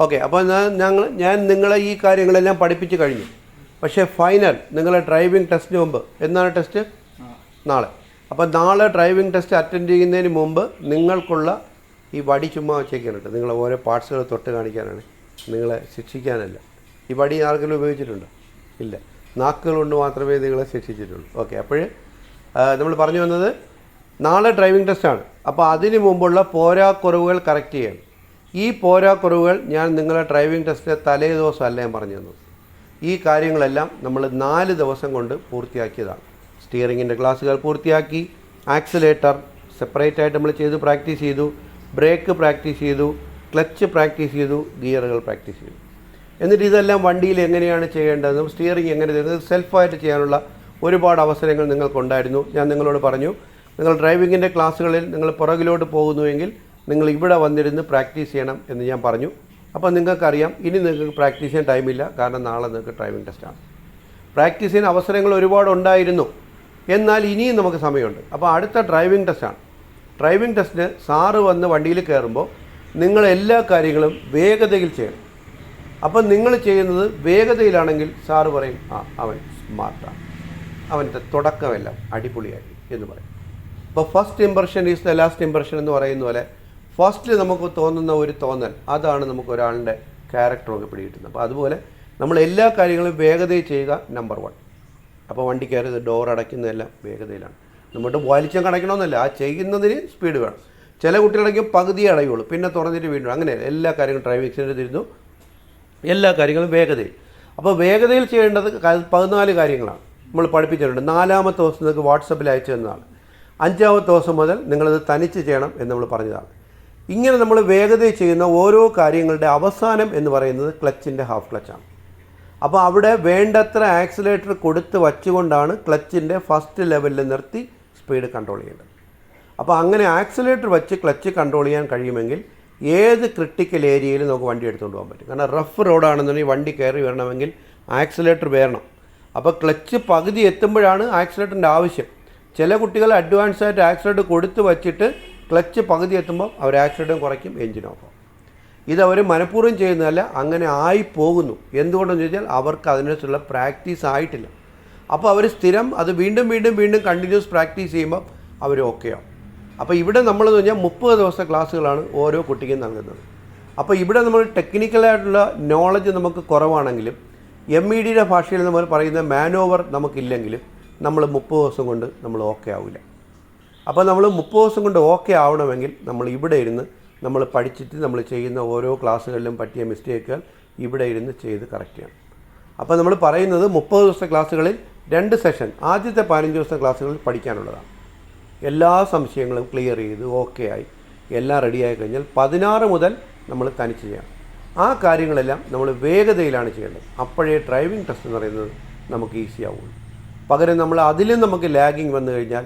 Okay. അപ്പോൾ ഞാൻ നിങ്ങളെ ഈ കാര്യങ്ങളെല്ലാം പഠിപ്പിച്ച് കഴിഞ്ഞു. പക്ഷേ ഫൈനൽ നിങ്ങളെ ഡ്രൈവിംഗ് ടെസ്റ്റിന് മുമ്പ് എന്നാണ് ടെസ്റ്റ്? നാളെ. അപ്പോൾ നാളെ ഡ്രൈവിംഗ് ടെസ്റ്റ് അറ്റൻഡ് ചെയ്യുന്നതിന് മുമ്പ് നിങ്ങൾക്കുള്ള ഈ വടി ചുമ്മാ വെച്ചേക്കാനുണ്ട്. നിങ്ങളെ ഓരോ പാർട്സുകൾ തൊട്ട് കാണിക്കാനാണ്, നിങ്ങളെ ശിക്ഷിക്കാനല്ല. ഈ വടി ആർക്കെങ്കിലും ഉപയോഗിച്ചിട്ടുണ്ടോ? ഇല്ല. നാക്കുകൾ കൊണ്ട് മാത്രമേ നിങ്ങളെ ശിക്ഷിച്ചിട്ടുള്ളൂ. ഓക്കെ. അപ്പോൾ നമ്മൾ പറഞ്ഞു വന്നത് നാളെ ഡ്രൈവിംഗ് ടെസ്റ്റാണ്. അപ്പോൾ അതിന് മുമ്പുള്ള പോരാക്കുറവുകൾ കറക്റ്റ് ചെയ്യണം. ഈ പോരാക്കുറവുകൾ ഞാൻ നിങ്ങളെ ഡ്രൈവിംഗ് ടെസ്റ്റിൻ്റെ തലേ ദിവസമല്ല ഞാൻ പറഞ്ഞു തന്നത്. ഈ കാര്യങ്ങളെല്ലാം നമ്മൾ 4 ദിവസം കൊണ്ട് പൂർത്തിയാക്കിയതാണ്. സ്റ്റിയറിങ്ങിൻ്റെ ക്ലാസ്സുകൾ പൂർത്തിയാക്കി, ആക്സിലേറ്റർ സെപ്പറേറ്റ് ആയിട്ട് നമ്മൾ ചെയ്ത് പ്രാക്ടീസ് ചെയ്തു, ബ്രേക്ക് പ്രാക്ടീസ് ചെയ്തു, ക്ലച്ച് പ്രാക്ടീസ് ചെയ്തു, ഗിയറുകൾ പ്രാക്ടീസ് ചെയ്തു. എന്നിട്ട് ഇതെല്ലാം വണ്ടിയിൽ എങ്ങനെയാണ് ചെയ്യേണ്ടതെന്നും സ്റ്റിയറിംഗ് എങ്ങനെ ചെയ്യുന്നത് സെൽഫായിട്ട് ചെയ്യാനുള്ള ഒരുപാട് അവസരങ്ങൾ നിങ്ങൾക്കുണ്ടായിരുന്നു. ഞാൻ നിങ്ങളോട് പറഞ്ഞു, നിങ്ങൾ ഡ്രൈവിങ്ങിൻ്റെ ക്ലാസ്സുകളിൽ നിങ്ങൾ പുറകിലോട്ട് പോകുന്നുവെങ്കിൽ നിങ്ങൾ ഇവിടെ വന്നിരുന്ന് പ്രാക്ടീസ് ചെയ്യണം എന്ന് ഞാൻ പറഞ്ഞു. അപ്പോൾ നിങ്ങൾക്കറിയാം ഇനി നിങ്ങൾക്ക് പ്രാക്ടീസ് ചെയ്യാൻ ടൈമില്ല, കാരണം നാളെ നിങ്ങൾക്ക് ഡ്രൈവിംഗ് ടെസ്റ്റാണ്. പ്രാക്ടീസ് ചെയ്യാൻ അവസരങ്ങൾ ഒരുപാട് ഉണ്ടായിരുന്നു, എന്നാൽ ഇനിയും നമുക്ക് സമയമുണ്ട്. അപ്പോൾ അടുത്ത ഡ്രൈവിംഗ് ടെസ്റ്റാണ്. ഡ്രൈവിംഗ് ടെസ്റ്റിന് സാറ് വന്ന് വണ്ടിയിൽ കയറുമ്പോൾ നിങ്ങൾ എല്ലാ കാര്യങ്ങളും വേഗതയിൽ ചെയ്യണം. അപ്പം നിങ്ങൾ ചെയ്യുന്നത് വേഗതയിലാണെങ്കിൽ സാറ് പറയും, അവൻ സ്മാർട്ടാണ്, അവൻ്റെ തുടക്കമെല്ലാം അടിപൊളിയായി എന്ന് പറയും. അപ്പോൾ first impression is the last impression എന്ന് പറയുന്ന പോലെ ഫസ്റ്റിൽ നമുക്ക് തോന്നുന്ന ഒരു തോന്നൽ, അതാണ് നമുക്ക് ഒരാളുടെ ക്യാരക്ടറൊക്കെ പിടികിട്ടുന്നത്. അപ്പോൾ അതുപോലെ നമ്മൾ എല്ലാ കാര്യങ്ങളും വേഗതയിൽ ചെയ്യുക, നമ്പർ 1. അപ്പോൾ വണ്ടി കയറിയത് ഡോർ അടയ്ക്കുന്നതെല്ലാം വേഗതയിലാണ്. നമ്മുടെ വലിച്ചം കണക്കണമെന്നല്ല, ആ ചെയ്യുന്നതിന് സ്പീഡ് വേണം. ചില കുട്ടികളടയ്ക്കും പകുതിയെ അടയുള്ളൂ, പിന്നെ തുറന്നിട്ട് വീണ്ടും, അങ്ങനെ എല്ലാ കാര്യങ്ങളും ഡ്രൈവിംഗ് സെൻറ്ററിൽ തരുന്നു, എല്ലാ കാര്യങ്ങളും വേഗതയിൽ. അപ്പോൾ വേഗതയിൽ ചെയ്യേണ്ടത് 14 കാര്യങ്ങളാണ് നമ്മൾ പഠിപ്പിച്ചിട്ടുണ്ട്. 4-ാമത്തെ ദിവസം നിങ്ങൾക്ക് വാട്സപ്പിൽ അയച്ചു തന്നതാണ്. 5-ാമത്തെ ദിവസം മുതൽ നിങ്ങളത് തനിച്ച് ചെയ്യണം എന്ന് നമ്മൾ പറഞ്ഞതാണ്. ഇങ്ങനെ നമ്മൾ വേഗതയിൽ ചെയ്യുന്ന ഓരോ കാര്യങ്ങളുടെ അവസാനം എന്ന് പറയുന്നത് ക്ലച്ചിൻ്റെ ഹാഫ് ക്ലച്ചാണ്. അപ്പോൾ അവിടെ വേണ്ടത്ര ആക്സിലേറ്റർ കൊടുത്ത് വച്ചുകൊണ്ടാണ് ക്ലച്ചിൻ്റെ ഫസ്റ്റ് ലെവലിൽ നിർത്തി സ്പീഡ് കൺട്രോൾ ചെയ്യേണ്ടത്. അപ്പോൾ അങ്ങനെ ആക്സിലേറ്റർ വെച്ച് ക്ലച്ച് കൺട്രോൾ ചെയ്യാൻ കഴിയുമെങ്കിൽ ഏത് ക്രിട്ടിക്കൽ ഏരിയയിലും നമുക്ക് വണ്ടി എടുത്തുകൊണ്ട് പോകാൻ പറ്റും. കാരണം റഫ് റോഡാണെന്നുണ്ടെങ്കിൽ വണ്ടി കയറി വരണമെങ്കിൽ ആക്സിലേറ്റർ വേണം. അപ്പോൾ ക്ലച്ച് പകുതി എത്തുമ്പോഴാണ് ആക്സിലേറ്ററിൻ്റെ ആവശ്യം. ചില കുട്ടികൾ അഡ്വാൻസ് ആയിട്ട് ആക്സിലേറ്റർ കൊടുത്ത് വച്ചിട്ട് ക്ലച്ച് പകുതി എത്തുമ്പോൾ അവർ ആക്സിലേറ്റർ കുറയ്ക്കും, എഞ്ചിൻ ഓഫ് ആവും. ഇതവർ മനഃപൂർവ്വം ചെയ്യുന്നതല്ല, അങ്ങനെ ആയി പോകുന്നു. എന്തുകൊണ്ടെന്ന് ചോദിച്ചാൽ അവർക്ക് അതിനകത്തുള്ള പ്രാക്ടീസ് ആയിട്ടില്ല. അപ്പോൾ അവർ സ്ഥിരം അത് വീണ്ടും വീണ്ടും വീണ്ടും കണ്ടിന്യൂസ് പ്രാക്ടീസ് ചെയ്യുമ്പോൾ അവർ ഓക്കെ ആവും. അപ്പോൾ ഇവിടെ നമ്മളെന്ന് പറഞ്ഞാൽ 30 ദിവസത്തെ ക്ലാസ്സുകളാണ് ഓരോ കുട്ടിക്കും നൽകുന്നത്. അപ്പോൾ ഇവിടെ നമ്മൾ ടെക്നിക്കലായിട്ടുള്ള നോളജ് നമുക്ക് കുറവാണെങ്കിലും MEDയുടെ ഭാഷയിൽ നമ്മൾ പറയുന്ന മാനോവർ നമുക്കില്ലെങ്കിലും നമ്മൾ 30 ദിവസം കൊണ്ട് നമ്മൾ ഓക്കെ ആവില്ല. അപ്പോൾ നമ്മൾ 30 ദിവസം കൊണ്ട് ഓക്കെ ആവണമെങ്കിൽ നമ്മൾ ഇവിടെ ഇരുന്ന് നമ്മൾ പഠിച്ചിട്ട് നമ്മൾ ചെയ്യുന്ന ഓരോ ക്ലാസ്സുകളിലും പറ്റിയ മിസ്റ്റേക്കുകൾ ഇവിടെ ഇരുന്ന് ചെയ്ത് കറക്റ്റ് ചെയ്യണം. അപ്പോൾ നമ്മൾ പറയുന്നത് 30 ദിവസത്തെ ക്ലാസ്സുകളിൽ 2 സെഷൻ, ആദ്യത്തെ 15 ദിവസത്തെ ക്ലാസ്സുകളിൽ പഠിക്കാനുള്ളതാണ്. എല്ലാ സംശയങ്ങളും ക്ലിയർ ചെയ്ത് ഓക്കെ ആയി എല്ലാം റെഡിയായി കഴിഞ്ഞാൽ 16 മുതൽ നമ്മൾ തനിച്ച് ചെയ്യണം. ആ കാര്യങ്ങളെല്ലാം നമ്മൾ വേഗതയിലാണ് ചെയ്യേണ്ടത്. അപ്പോഴേ ഡ്രൈവിംഗ് ടെസ്റ്റ് എന്ന് പറയുന്നത് നമുക്ക് ഈസി ആവുള്ളൂ. പകരം നമ്മൾ അതിലും നമുക്ക് ലാഗിങ് വന്നു കഴിഞ്ഞാൽ